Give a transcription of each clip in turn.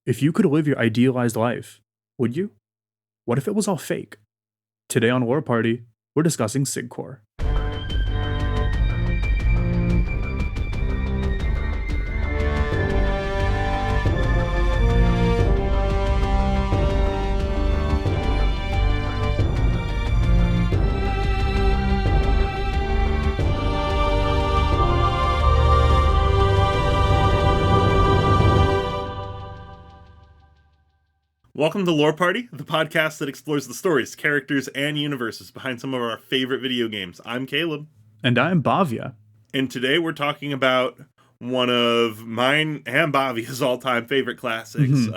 If you could live your idealized life, would you? What if it was all fake? Today on Lore Party, we're discussing Sigcore. Welcome to Lore Party, the podcast that explores the stories, characters, and universes behind some of our favorite video games. I'm Caleb. And I'm Bhavya. And today we're talking about one of mine and Bhavya's all-time favorite classics,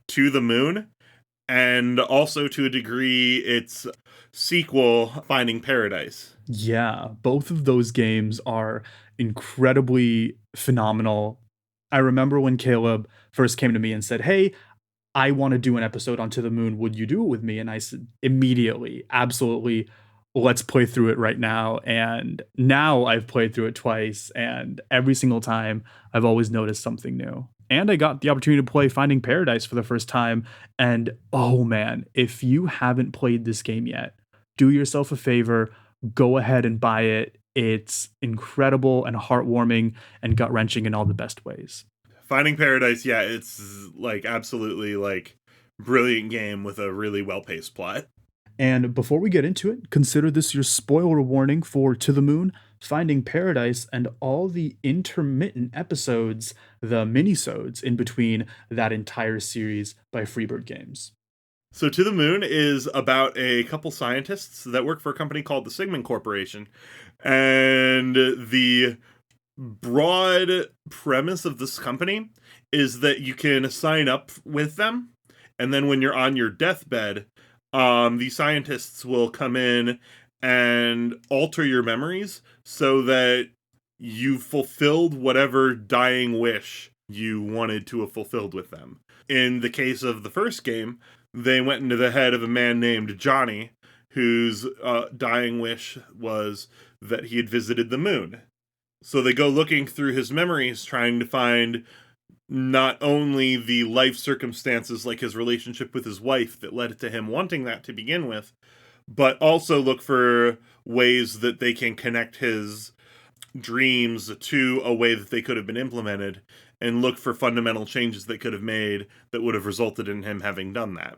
To the Moon, and also to a degree its sequel, Finding Paradise. Yeah, both of those games are incredibly phenomenal. I remember when Caleb first came to me and said, "Hey, I want to do an episode on To the Moon. Would you do it with me?" And I said, immediately, absolutely, let's play through it right now. And now I've played through it twice, and every single time I've always noticed something new. And I got the opportunity to play Finding Paradise for the first time. And oh man, if you haven't played this game yet, do yourself a favor, go ahead and buy it. It's incredible and heartwarming and gut-wrenching in all the best ways. Finding Paradise, yeah, it's absolutely brilliant game with a really well-paced plot. And before we get into it, consider this your spoiler warning for To the Moon, Finding Paradise, and all the intermittent episodes, the minisodes in between that entire series by Freebird Games. So To the Moon is about a couple scientists that work for a company called the Sigmund Corporation, and the broad premise of this company is that you can sign up with them, and then when you're on your deathbed, the scientists will come in and alter your memories so that you've fulfilled whatever dying wish you wanted to have fulfilled with them. In the case of the first game, they went into the head of a man named Johnny, whose dying wish was that he had visited the moon. So they go looking through his memories, trying to find not only the life circumstances like his relationship with his wife that led to him wanting that to begin with, but also look for ways that they can connect his dreams to a way that they could have been implemented, and look for fundamental changes they could have made that would have resulted in him having done that.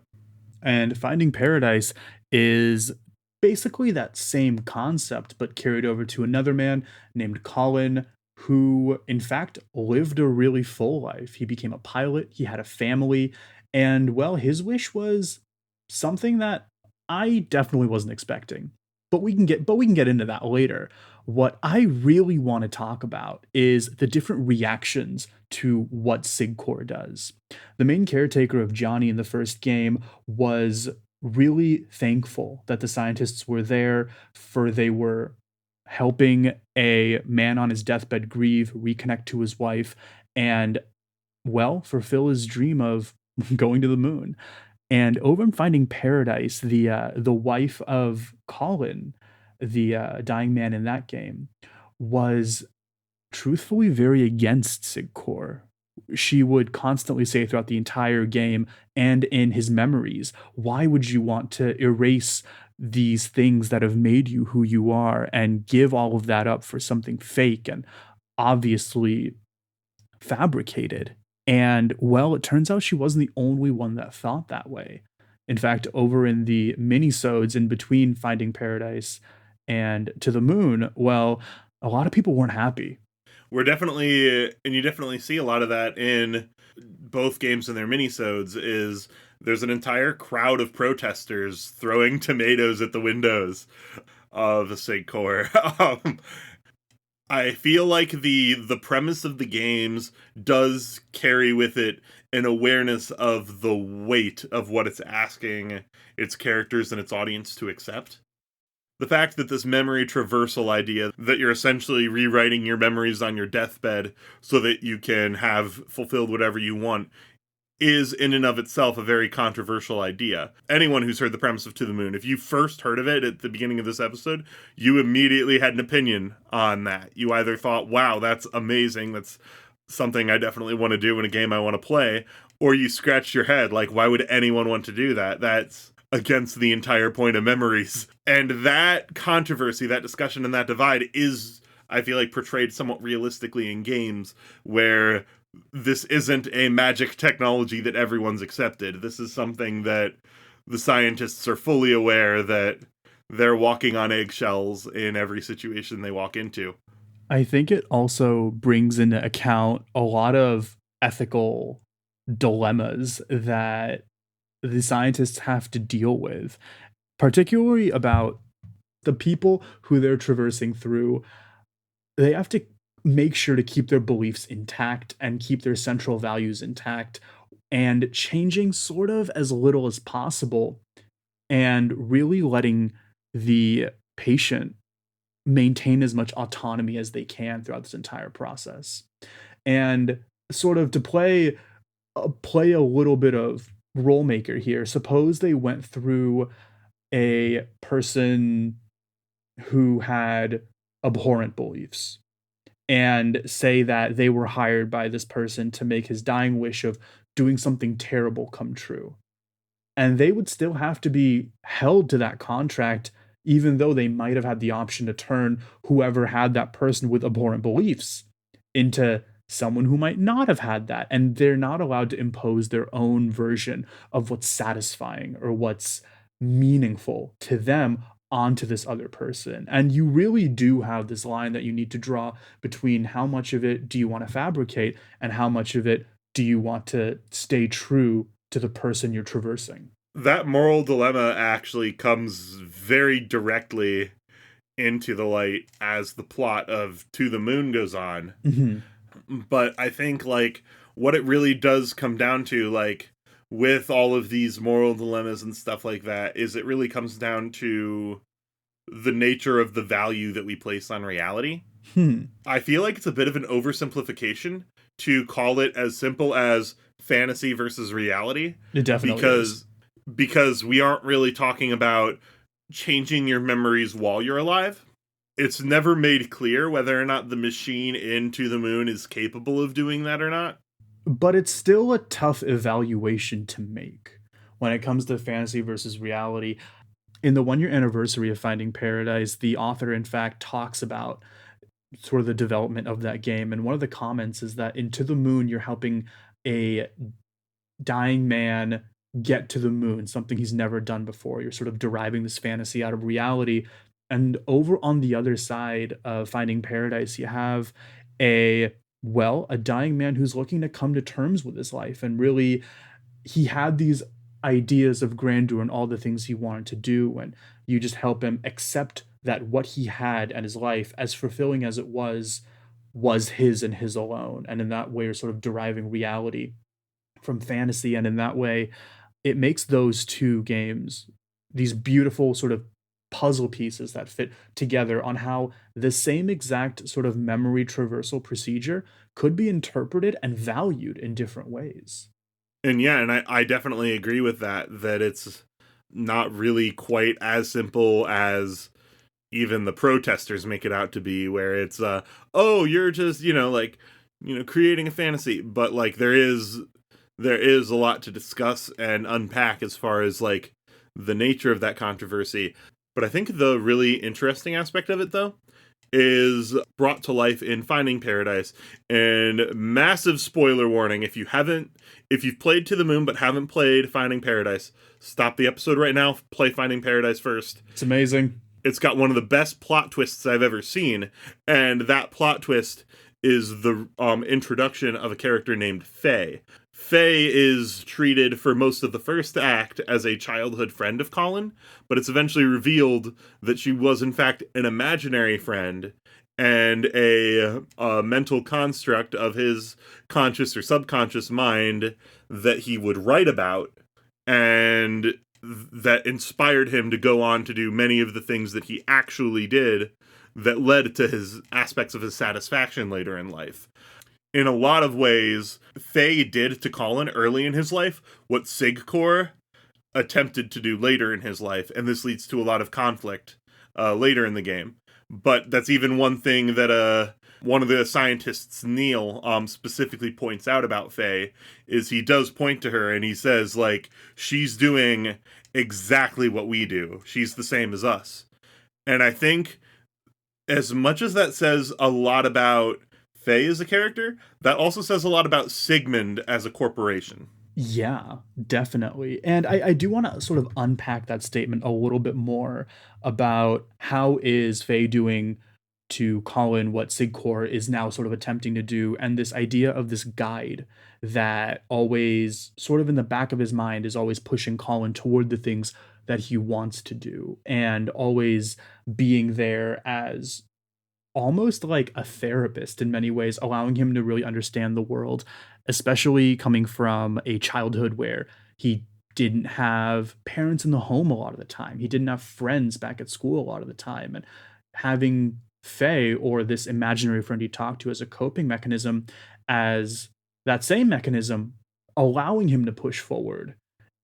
And Finding Paradise is basically that same concept, but carried over to another man named Colin, who in fact lived a really full life. He became a pilot, he had a family, and well, his wish was something that I definitely wasn't expecting. But we can get into that later. What I really want to talk about is the different reactions to what Sigcore does. The main caretaker of Johnny in the first game was really thankful that the scientists were there, for they were helping a man on his deathbed grieve, reconnect to his wife, and, well, fulfill his dream of going to the moon. And over in Finding Paradise, the wife of Colin, the dying man in that game, was truthfully very against Sigcore. She would constantly say throughout the entire game and in his memories, why would you want to erase these things that have made you who you are and give all of that up for something fake and obviously fabricated? And well, it turns out she wasn't the only one that thought that way. In fact, over in the minisodes in between Finding Paradise and To the Moon, well, a lot of people weren't happy. You definitely see a lot of that in both games and their minisodes, is there's an entire crowd of protesters throwing tomatoes at the windows of the Sigcore. I feel like the premise of the games does carry with it an awareness of the weight of what it's asking its characters and its audience to accept. The fact that this memory traversal idea, that you're essentially rewriting your memories on your deathbed so that you can have fulfilled whatever you want, is in and of itself a very controversial idea. Anyone who's heard the premise of To the Moon, if you first heard of it at the beginning of this episode, you immediately had an opinion on that. You either thought, wow, that's amazing, that's something I definitely want to do in a game I want to play, or you scratch your head, like, why would anyone want to do that? That's against the entire point of memories. And that controversy, that discussion, and that divide is, I feel like, portrayed somewhat realistically in games where this isn't a magic technology that everyone's accepted. This is something that the scientists are fully aware that they're walking on eggshells in every situation they walk into. I think it also brings into account a lot of ethical dilemmas that the scientists have to deal with, particularly about the people who they're traversing through. They have to make sure to keep their beliefs intact and keep their central values intact and changing sort of as little as possible and really letting the patient maintain as much autonomy as they can throughout this entire process. And sort of to play a little bit of role maker here. Suppose they went through a person who had abhorrent beliefs and say that they were hired by this person to make his dying wish of doing something terrible come true. And they would still have to be held to that contract, even though they might have had the option to turn whoever had that person with abhorrent beliefs into someone who might not have had that. And they're not allowed to impose their own version of what's satisfying or what's meaningful to them onto this other person. And you really do have this line that you need to draw between how much of it do you want to fabricate and how much of it do you want to stay true to the person you're traversing. That moral dilemma actually comes very directly into the light as the plot of To the Moon goes on. Mm-hmm. But I think, like, what it really does come down to, like, with all of these moral dilemmas and stuff like that, is it really comes down to the nature of the value that we place on reality. I feel like it's a bit of an oversimplification to call it as simple as fantasy versus reality. It definitely is. Because we aren't really talking about changing your memories while you're alive. It's never made clear whether or not the machine in To the Moon is capable of doing that or not. But it's still a tough evaluation to make when it comes to fantasy versus reality. In the 1 year anniversary of Finding Paradise, the author, in fact, talks about sort of the development of that game. And one of the comments is that in To the Moon, you're helping a dying man get to the moon, something he's never done before. You're sort of deriving this fantasy out of reality. And over on the other side of Finding Paradise, you have a dying man who's looking to come to terms with his life. And really, he had these ideas of grandeur and all the things he wanted to do. And you just help him accept that what he had and his life, as fulfilling as it was his and his alone. And in that way, you're sort of deriving reality from fantasy. And in that way, it makes those two games these beautiful sort of puzzle pieces that fit together on how the same exact sort of memory traversal procedure could be interpreted and valued in different ways. And yeah, and I definitely agree with that it's not really quite as simple as even the protesters make it out to be, where it's, oh, you're just, creating a fantasy. But, like, there is a lot to discuss and unpack as far as, like, the nature of that controversy. But I think the really interesting aspect of it, though, is brought to life in Finding Paradise. And massive spoiler warning, if you've played To the Moon but haven't played Finding Paradise, stop the episode right now, play Finding Paradise first. It's amazing. It's got one of the best plot twists I've ever seen, and that plot twist is the introduction of a character named Faye. Faye is treated for most of the first act as a childhood friend of Colin, but it's eventually revealed that she was in fact an imaginary friend and a mental construct of his conscious or subconscious mind that he would write about, and that inspired him to go on to do many of the things that he actually did that led to his aspects of his satisfaction later in life. In a lot of ways, Faye did to Colin early in his life what Sigcor attempted to do later in his life, and this leads to a lot of conflict later in the game. But that's even one thing that one of the scientists, Neil, specifically points out about Faye is he does point to her and he says, like, she's doing exactly what we do. She's the same as us. And I think as much as that says a lot about Faye as a character, that also says a lot about Sigmund as a corporation. Yeah, definitely. And I do want to sort of unpack that statement a little bit more about how is Faye doing to Colin what Sigcor is now sort of attempting to do, and this idea of this guide that always sort of in the back of his mind is always pushing Colin toward the things that he wants to do and always being there as almost like a therapist in many ways, allowing him to really understand the world, especially coming from a childhood where he didn't have parents in the home a lot of the time. He didn't have friends back at school a lot of the time. And having Faye or this imaginary friend he talked to as a coping mechanism, as that same mechanism, allowing him to push forward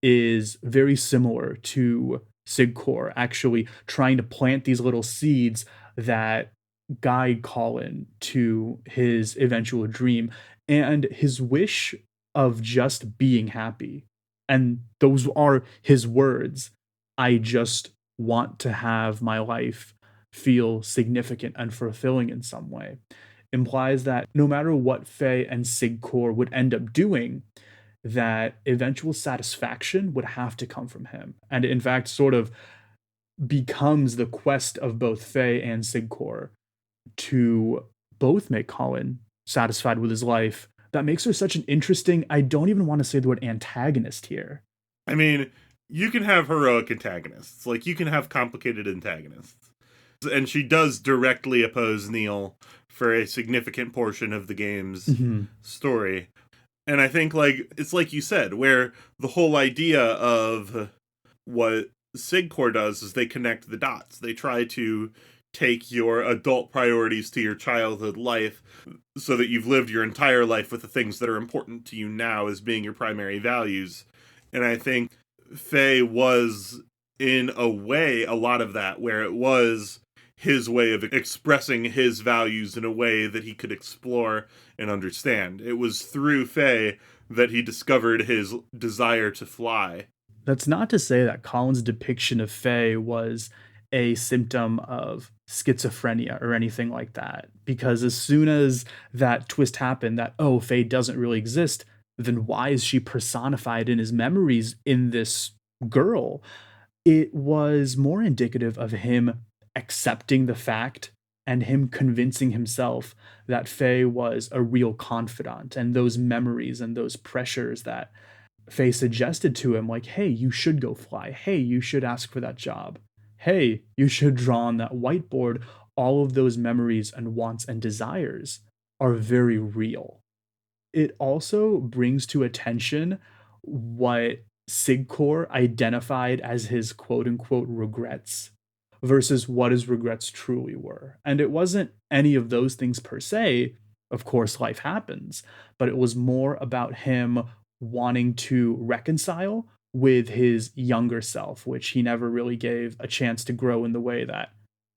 is very similar to Sigcor actually trying to plant these little seeds that guide Colin to his eventual dream and his wish of just being happy. And those are his words. I just want to have my life feel significant and fulfilling in some way. Implies that no matter what Faye and Sigcor would end up doing, that eventual satisfaction would have to come from him. And in fact, sort of becomes the quest of both Faye and Sigcor to both make Colin satisfied with his life. That makes her such an interesting, I don't even want to say the word antagonist here. I mean, you can have heroic antagonists, like, you can have complicated antagonists. And she does directly oppose Neil for a significant portion of the game's story. And I think, like, it's like you said, where the whole idea of what Sigcor does is they connect the dots. They try to take your adult priorities to your childhood life so that you've lived your entire life with the things that are important to you now as being your primary values. And I think Faye was, in a way, a lot of that, where it was his way of expressing his values in a way that he could explore and understand. It was through Faye that he discovered his desire to fly. That's not to say that Colin's depiction of Faye was a symptom of schizophrenia or anything like that. Because as soon as that twist happened, that, oh, Faye doesn't really exist, then why is she personified in his memories in this girl? It was more indicative of him accepting the fact and him convincing himself that Faye was a real confidant, and those memories and those pressures that Faye suggested to him, like, hey, you should go fly. Hey, you should ask for that job. Hey, you should draw on that whiteboard. All of those memories and wants and desires are very real. It also brings to attention what Sigcor identified as his quote unquote regrets versus what his regrets truly were. And it wasn't any of those things per se. Of course, life happens, but it was more about him wanting to reconcile with his younger self, which he never really gave a chance to grow in the way that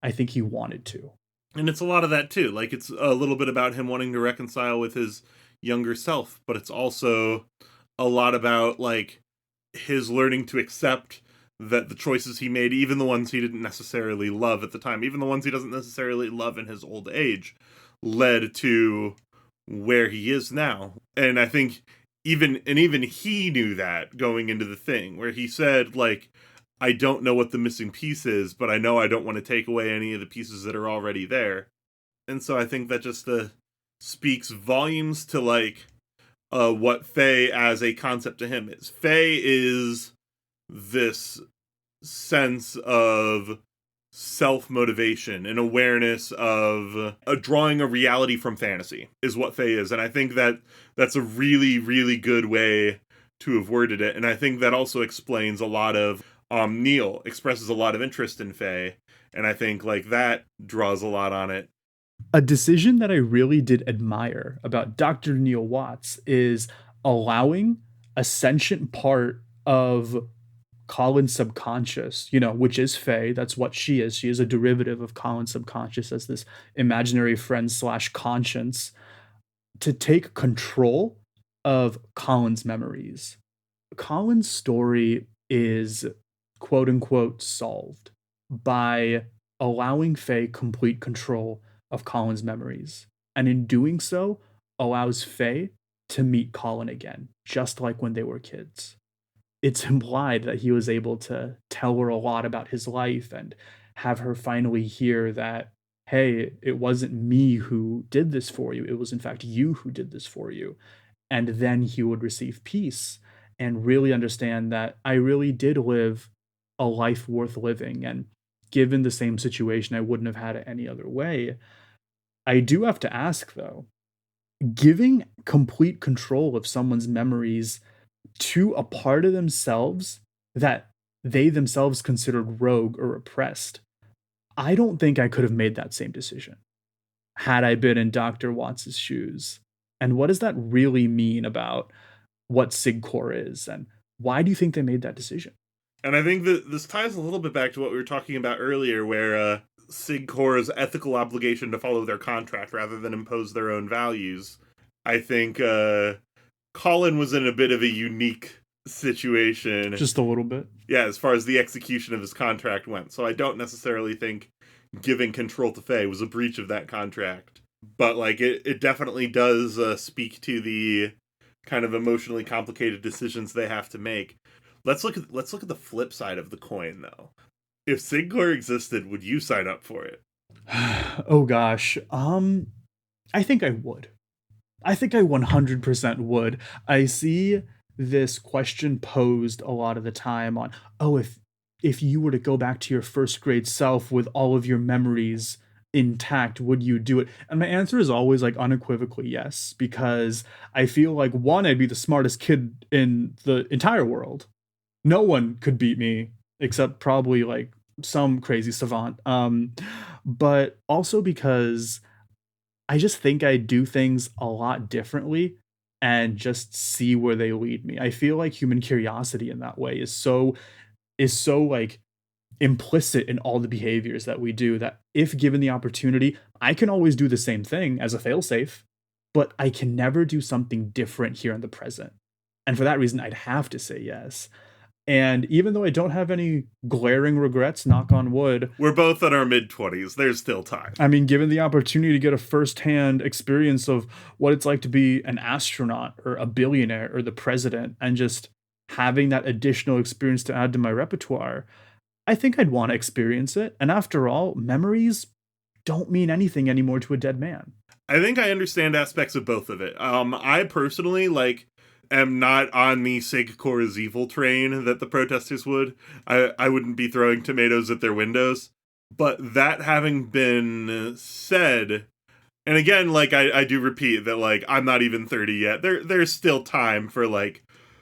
I think he wanted to. And it's a lot of that too. Like, it's a little bit about him wanting to reconcile with his younger self, but it's also a lot about, like, his learning to accept that the choices he made, even the ones he didn't necessarily love at the time, even the ones he doesn't necessarily love in his old age, led to where he is now. And I think even he knew that going into the thing, where he said, like, I don't know what the missing piece is, but I know I don't want to take away any of the pieces that are already there. And so I think that just speaks volumes to, like, what Faye as a concept to him is. Faye is this sense of self-motivation and awareness of drawing a reality from fantasy is what Faye is. And I think that that's a really, really good way to have worded it. And I think that also explains a lot of Neil expresses a lot of interest in Faye. And I think, like, that draws a lot on it. A decision that I really did admire about Dr. Neil Watts is allowing a sentient part of Colin's subconscious, which is Faye. That's what she is. She is a derivative of Colin's subconscious as this imaginary friend slash conscience to take control of Colin's memories. Colin's story is quote unquote solved by allowing Faye complete control of Colin's memories. And in doing so, allows Faye to meet Colin again, just like when they were kids. It's implied that he was able to tell her a lot about his life and have her finally hear that, hey, it wasn't me who did this for you. It was, in fact, you who did this for you. And then he would receive peace and really understand that I really did live a life worth living. And given the same situation, I wouldn't have had it any other way. I do have to ask, though, giving complete control of someone's memories to a part of themselves that they themselves considered rogue or oppressed, I don't think I could have made that same decision had I been in Dr. Watts's shoes. And what does that really mean about what Sigcor is? And why do you think they made that decision? And I think that this ties a little bit back to what we were talking about earlier, where Sigcor's ethical obligation to follow their contract rather than impose their own values. I think Colin was in a bit of a unique situation. Just a little bit. Yeah, as far as the execution of his contract went. So I don't necessarily think giving control to Faye was a breach of that contract. But like it definitely does speak to the kind of emotionally complicated decisions they have to make. Let's look at the flip side of the coin, though. If Sigcor existed, would you sign up for it? Oh gosh, I think I would. I think I 100% would. I see this question posed a lot of the time on, oh, if you were to go back to your first grade self with all of your memories intact, would you do it? And my answer is always like unequivocally yes, because I feel like one, I'd be the smartest kid in the entire world. No one could beat me except probably like some crazy savant. But also because I just think I do things a lot differently and just see where they lead me. I feel like human curiosity in that way is so like implicit in all the behaviors that we do, that if given the opportunity, I can always do the same thing as a failsafe, but I can never do something different here in the present. And for that reason, I'd have to say yes. And even though I don't have any glaring regrets, knock on wood, we're both in our mid-20s. There's still time. I mean, given the opportunity to get a firsthand experience of what it's like to be an astronaut or a billionaire or the president, and just having that additional experience to add to my repertoire, I think I'd want to experience it. And after all, memories don't mean anything anymore to a dead man. I think I understand aspects of both of it. I personally am not on the Sigcor is evil train that the protesters would. I wouldn't be throwing tomatoes at their windows. But that having been said, and again, I do repeat that I'm not even 30 yet. There's still time for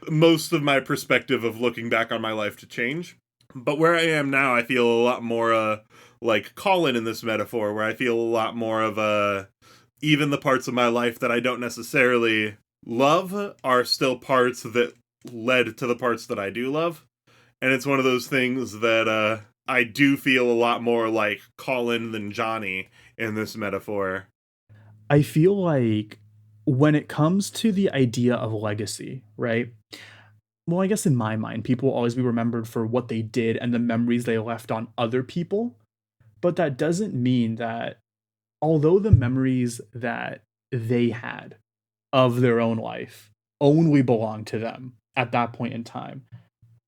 most of my perspective of looking back on my life to change. But where I am now, I feel a lot more like Colin in this metaphor, where I feel a lot more of even the parts of my life that I don't necessarily love are still parts that led to the parts that I do love. And it's one of those things that I do feel a lot more like Colin than Johnny in this metaphor. I feel like when it comes to the idea of legacy, right? Well, I guess in my mind, people will always be remembered for what they did and the memories they left on other people. But that doesn't mean that although the memories that they had of their own life only belong to them at that point in time,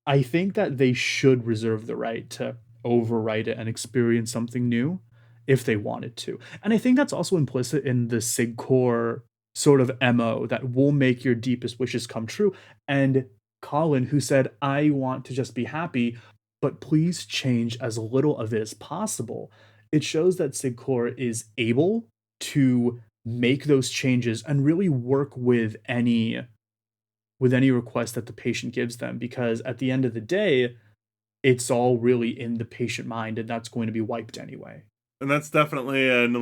I think that they should reserve the right to overwrite it and experience something new if they wanted to. And I think that's also implicit in the Sigcor sort of MO that will make your deepest wishes come true. And Colin, who said, I want to just be happy, but please change as little of it as possible. It shows that Sigcor is able to make those changes and really work with any request that the patient gives them, because at the end of the day, it's all really in the patient mind, and that's going to be wiped anyway. And that's definitely an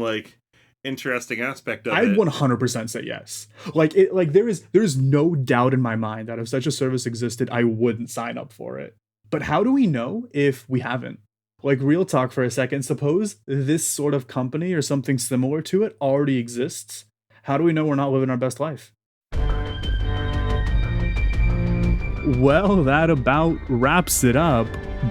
interesting aspect of I'd it. 100% say yes. There is no doubt in my mind that if such a service existed, I wouldn't sign up for it. But how do we know if we haven't? Like, real talk for a second, suppose this sort of company or something similar to it already exists. How do we know we're not living our best life? Well, that about wraps it up.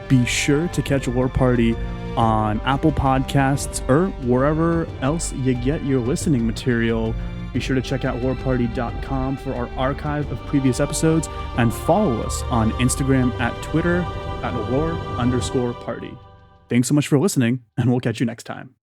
Be sure to catch Lore Party on Apple Podcasts or wherever else you get your listening material. Be sure to check out loreparty.com for our archive of previous episodes and follow us on Instagram at Twitter at lore_party. Thanks so much for listening, and we'll catch you next time.